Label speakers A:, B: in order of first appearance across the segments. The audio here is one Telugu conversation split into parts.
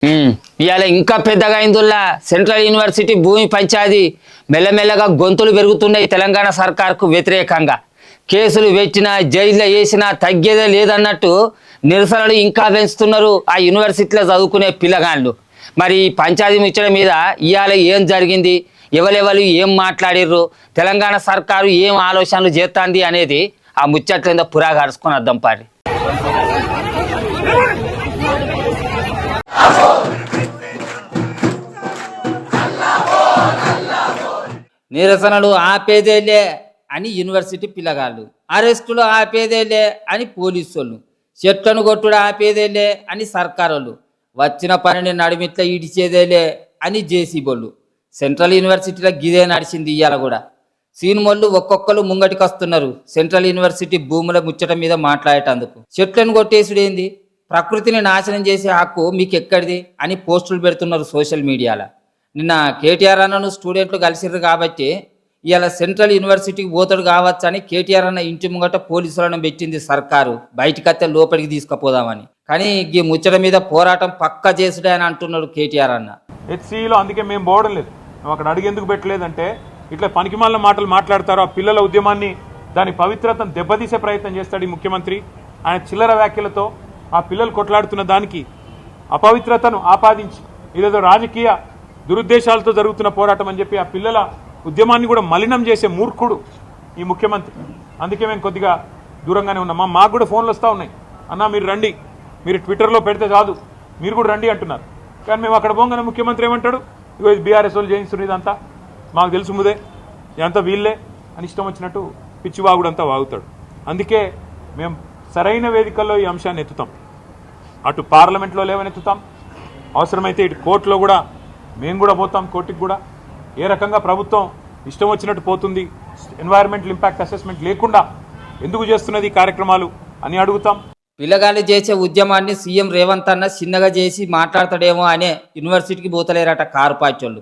A: ఇవాళ ఇంకా పెద్దగా అయిందిల్లా సెంట్రల్ యూనివర్సిటీ భూమి పంచాయతీ మెల్లమెల్లగా గొంతులు పెరుగుతున్నాయి తెలంగాణ సర్కార్కు వ్యతిరేకంగా. కేసులు పెట్టినా జైల్లో వేసినా తగ్గేదే లేదన్నట్టు నిరసనలు ఇంకా పెంచుతున్నారు ఆ యూనివర్సిటీలో చదువుకునే పిల్లగాళ్ళు. మరి పంచాయతీ ముచ్చట మీద ఇవాళ ఏం జరిగింది, ఎవరెవరు ఏం మాట్లాడిర్రు, తెలంగాణ సర్కారు ఏం ఆలోచనలు చేస్తుంది అనేది ఆ ముచ్చట్లేందో పురాగా అరుచుకొని వద్దాం పారి. నిరసనలు ఆపేదేలే అని యూనివర్సిటీ పిల్లగాళ్ళు, అరెస్టులు ఆపేదేలే అని పోలీసు వాళ్ళు, చెట్లను కొట్టుడు ఆపేదేలే అని సర్కారోళ్ళు, వచ్చిన పనిని నడిమిట్ల ఇడిచేదేలే అని జేసీబోళ్ళు. సెంట్రల్ యూనివర్సిటీలో గిదే నడిచింది. ఇవాళ కూడా సీనిమోళ్ళు ఒక్కొక్కరు ముంగటికి వస్తున్నారు సెంట్రల్ యూనివర్సిటీ భూముల ముచ్చట మీద మాట్లాడేటందుకు. చెట్లను కొట్టేసుడేంది, ప్రకృతిని నాశనం చేసే హక్కు మీకు ఎక్కడిది అని పోస్టులు పెడుతున్నారు సోషల్ మీడియాలో. నిన్న కేటీఆర్ అన్నను స్టూడెంట్లు కలిసిర్రు కాబట్టి ఇవాళ సెంట్రల్ యూనివర్సిటీకి పోతాడు కావచ్చు అని కేటీఆర్ అన్న ఇంటి ముంగట పోలీసులను పెట్టింది సర్కారు, బయటకత్తే లోపలికి తీసుకుపోదామని. కానీ ఈ ముచ్చట మీద పోరాటం పక్క చేసుడే అని అంటున్నాడు కేటీఆర్ అన్న.
B: హెచ్సిఈలో అందుకే మేము పోవడం లేదు. మేము అక్కడ అడిగేందుకు పెట్టలేదంటే ఇట్లా పనికిమాలిన మాటలు మాట్లాడతారు, ఆ పిల్లల ఉద్యమాన్ని దాని పవిత్రతను దెబ్బతీసే ప్రయత్నం చేస్తాడు ఈ ముఖ్యమంత్రి. ఆయన చిల్లర వ్యాఖ్యలతో ఆ పిల్లలు కొట్లాడుతున్న దానికి అపవిత్రతను ఆపాదించి ఇదేదో రాజకీయ దురుద్దేశాలతో జరుగుతున్న పోరాటం అని చెప్పి ఆ పిల్లల ఉద్యమాన్ని కూడా మలినం చేసే మూర్ఖుడు ఈ ముఖ్యమంత్రి. అందుకే మేము కొద్దిగా దూరంగానే ఉన్నాం. మాకు కూడా ఫోన్లు వస్తూ ఉన్నాయి, అన్న మీరు రండి, మీరు ట్విట్టర్లో పెడితే కాదు మీరు కూడా రండి అంటున్నారు. కానీ మేము అక్కడ పోగానే ముఖ్యమంత్రి ఏమంటాడు, ఇగో బీఆర్ఎస్ వాళ్ళు చేయిస్తున్నారు, ఇదంతా మాకు తెలుసు ముదే, ఇదంతా వీళ్ళే అని ఇష్టం వచ్చినట్టు పిచ్చివాగుడంతా వాగుతాడు. అందుకే మేము సరైన వేదికల్లో ఈ అంశాన్ని ఎత్తుతాం. అటు పార్లమెంట్లో లేవనెత్తుతాం, అవసరమైతే ఇటు కోర్టులో కూడా మేము కూడా పోతాం, కోర్టుకి కూడా. ఏ రకంగా ప్రభుత్వం ఇష్టం వచ్చినట్టు పోతుంది, ఎన్వైరన్మెంటల్ ఇంపాక్ట్ అసెస్మెంట్ లేకుండా ఎందుకు చేస్తున్నది ఈ కార్యక్రమాలు అని అడుగుతాం.
A: పిల్లగాళ్ళు చేసే ఉద్యమాన్ని సీఎం రేవంత్ అన్న చిన్నగా చేసి మాట్లాడతాడేమో అనే యూనివర్సిటీకి పోతలేరట కారు పాచోళ్ళు.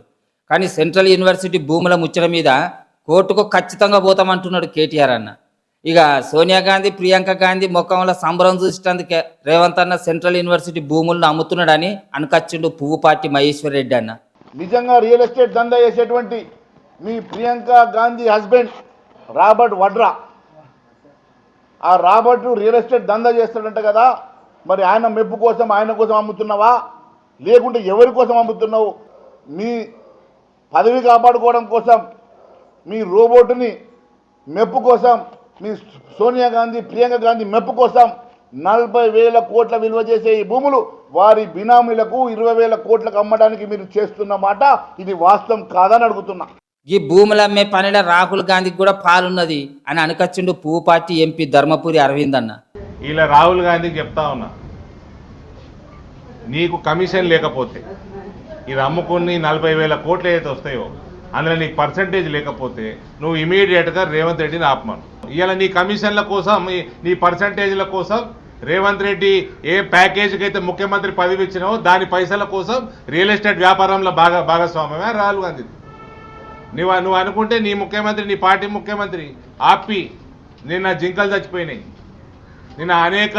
A: కానీ సెంట్రల్ యూనివర్సిటీ భూముల ముచ్చట మీద కోర్టుకు ఖచ్చితంగా పోతామంటున్నాడు కేటీఆర్ అన్న. ఇక సోనియా గాంధీ, ప్రియాంక గాంధీ ముఖంలో సంబరం చూసినందుకే రేవంత్ అన్న సెంట్రల్ యూనివర్సిటీ భూములను అమ్ముతున్నాడని అనుకచ్చిండు పువ్వుపాటి మహేశ్వర్ రెడ్డి అన్న.
C: నిజంగా రియల్ ఎస్టేట్ దందా చేసేటువంటి మీ ప్రియాంక గాంధీ హస్బెండ్ రాబర్ట్ వడ్రా, ఆ రాబర్ట్ రియల్ ఎస్టేట్ దందా చేస్తాడంట కదా, మరి ఆయన మెప్పు కోసం ఆయన కోసం అమ్ముతున్నావా, లేకుంటే ఎవరి కోసం అమ్ముతున్నావు? మీ పదవి కాపాడుకోవడం కోసం, మీ రోబోట్ని మెప్పు కోసం, మీ సోనియా గాంధీ, ప్రియాంక గాంధీ మెప్పు కోసం 40,000 కోట్ల విలువ చేసే ఈ భూములు వారి బినామీలకు 20,000 కోట్లకు అమ్మడానికి మీరు చేస్తున్న మాట ఇది వాస్తవం కాదని అడుగుతున్నా.
A: ఈ భూములు అమ్మే పనిలో రాహుల్ గాంధీకి కూడా పాలున్నది అని అనుకచ్చిండు పువ్వుపాటి ఎంపీ ధర్మపురి అరవింద్ అన్న.
D: ఇలా రాహుల్ గాంధీకి చెప్తా ఉన్నా, నీకు కమిషన్ లేకపోతే ఇది అమ్ముకుని 40,000 కోట్లు ఏదైతే వస్తాయో అందులో నీకు పర్సంటేజ్ లేకపోతే నువ్వు ఇమీడియట్గా రేవంత్ రెడ్డిని ఆపమను. ఇవాళ నీ కమిషన్ల కోసం, నీ పర్సంటేజ్ల కోసం రేవంత్ రెడ్డి ఏ ప్యాకేజీకి అయితే ముఖ్యమంత్రి పదవి ఇచ్చినావో దాని పైసల కోసం రియల్ ఎస్టేట్ వ్యాపారంలో భాగస్వామ్యమే రాహుల్ గాంధీ. నువ్వు అనుకుంటే నీ ముఖ్యమంత్రి, నీ పార్టీ ముఖ్యమంత్రి ఆపి నిన్న జింకలు చచ్చిపోయినాయి, నిన్న అనేక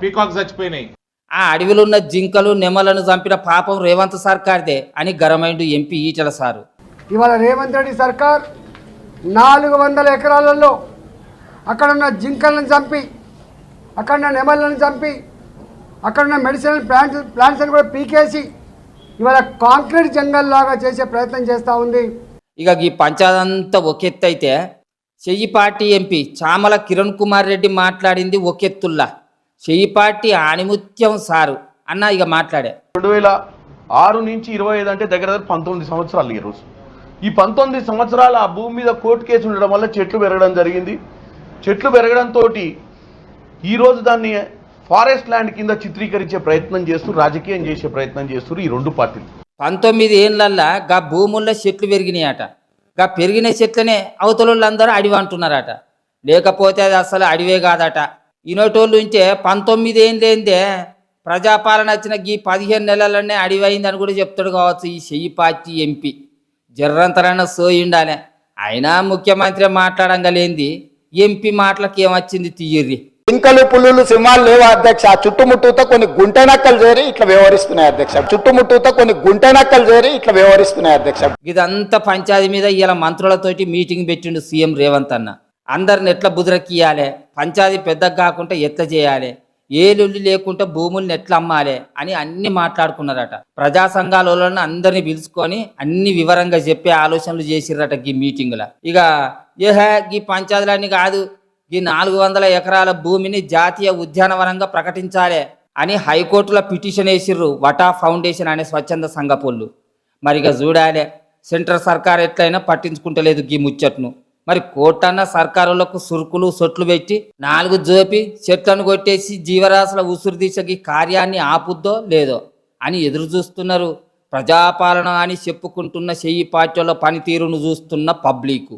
D: పీకాక్స్ చచ్చిపోయినాయి.
A: ఆ అడవిలో ఉన్న జింకలు నెమలను చంపిన పాపం రేవంత్ సర్కార్దే అని గరమైండు ఎంపీ ఈటల సారు.
E: ఇవాళ రేవంత్ రెడ్డి సర్కార్ 400 ఎకరాలలో అక్కడున్న జింకలను చంపి, అక్కడున్న నెమలను చంపి, అక్కడున్న మెడిసినల్ ప్లాంట్స్ని కూడా పీకేసి ఇవాళ కాంక్రీట్ జంగల్ లాగా చేసే ప్రయత్నం చేస్తూ ఉంది.
A: ఇక ఈ పంచాయతంతా ఒకెత్తు అయితే చెయ్యిపాటి ఎంపీ చామల కిరణ్ కుమార్ రెడ్డి మాట్లాడింది ఒకెత్తుల్లా. చెయ్యిపాటి ఆణిముత్యం సారు అన్న ఇక మాట్లాడే
F: 2006 నుంచి 25 అంటే దగ్గర 19 సంవత్సరాలు. ఈరోజు ఈ 19 సంవత్సరాల ఆ భూమి మీద కోర్టు కేసు ఉండడం వల్ల చెట్లు పెరగడం జరిగింది. చెట్లు పెరగడంతో ఈరోజు దాన్ని ఫారెస్ట్ ల్యాండ్ కింద చిత్రీకరించే ప్రయత్నం చేస్తూ, రాజకీయం చేసే ప్రయత్నం చేస్తున్నారు ఈ రెండు పార్టీలు.
A: 19 ఏళ్ళల్లా గా భూముల్లో చెట్లు పెరిగినాయట. గా పెరిగిన చెట్లనే అవతలందరూ అడివి అంటున్నారట. లేకపోతే అది అసలు అడివే కాదట. ఇనోటోళ్ళు ఉంటే 19 ఏళ్ళేందే ప్రజాపాలన వచ్చిన ఈ 15 నెలలనే అడివైందని కూడా చెప్తాడు కావచ్చు ఈ చెయ్యిపాటి ఎంపీ. జర్రంతరైనా సోయిండాలే. అయినా ముఖ్యమంత్రి మాట్లాడంగలేంది ఎంపీ మాటలకు ఏమొచ్చింది తీయర్రి.
G: జింకలు పులులు సింహాలు లేవు అధ్యక్ష. చుట్టుముట్టుతో కొన్ని గుంటెనక్కలు చేరి ఇట్లా వ్యవహరిస్తున్నాయి అధ్యక్ష. చుట్టుముట్టుతో కొన్ని గుంటెనక్కలు చేరి ఇట్లా వ్యవహరిస్తున్నాయి అధ్యక్ష.
A: ఇదంతా పంచాయతీ మీద ఇలా మంత్రులతోటి మీటింగ్ పెట్టిండు సీఎం రేవంత్ అన్న. అందరిని ఎట్లా బుదరకియాలి, పంచాయతీ పెద్దగా కాకుండా ఎట్లా చేయాలి, ఏ లొల్లి లేకుండా భూముల్ని ఎట్లా అమ్మాలి అని అన్ని మాట్లాడుకున్నారట. ప్రజా సంఘాలను అందరినీ పిలుచుకొని అన్ని వివరంగా చెప్పే ఆలోచనలు చేసిరట ఈ మీటింగ్లో. ఇక ఈ పంచాయతీలన్నీ కాదు, ఈ 400 ఎకరాల భూమిని జాతీయ ఉద్యానవనంగా ప్రకటించాలి అని హైకోర్టులో పిటిషన్ వేసిర్రు వటా ఫౌండేషన్ అనే స్వచ్ఛంద సంఘపోళ్ళు. మరి ఇక చూడాలి, సెంట్రల్ సర్కార్ ఎట్లయినా పట్టించుకుంటలేదు ఈ ముచ్చట్ను. మరి కోర్టన్న సర్కారులకు సురుకులు సొట్లు పెట్టి 4 జోపి చెట్లను కొట్టేసి జీవరాశుల ఉసురు దిశకి కార్యాన్ని ఆపుద్దో లేదో అని ఎదురు చూస్తున్నారు. ప్రజాపాలన అని చెప్పుకుంటున్న చెయ్యి పార్టీల పనితీరును చూస్తున్న పబ్లిక్.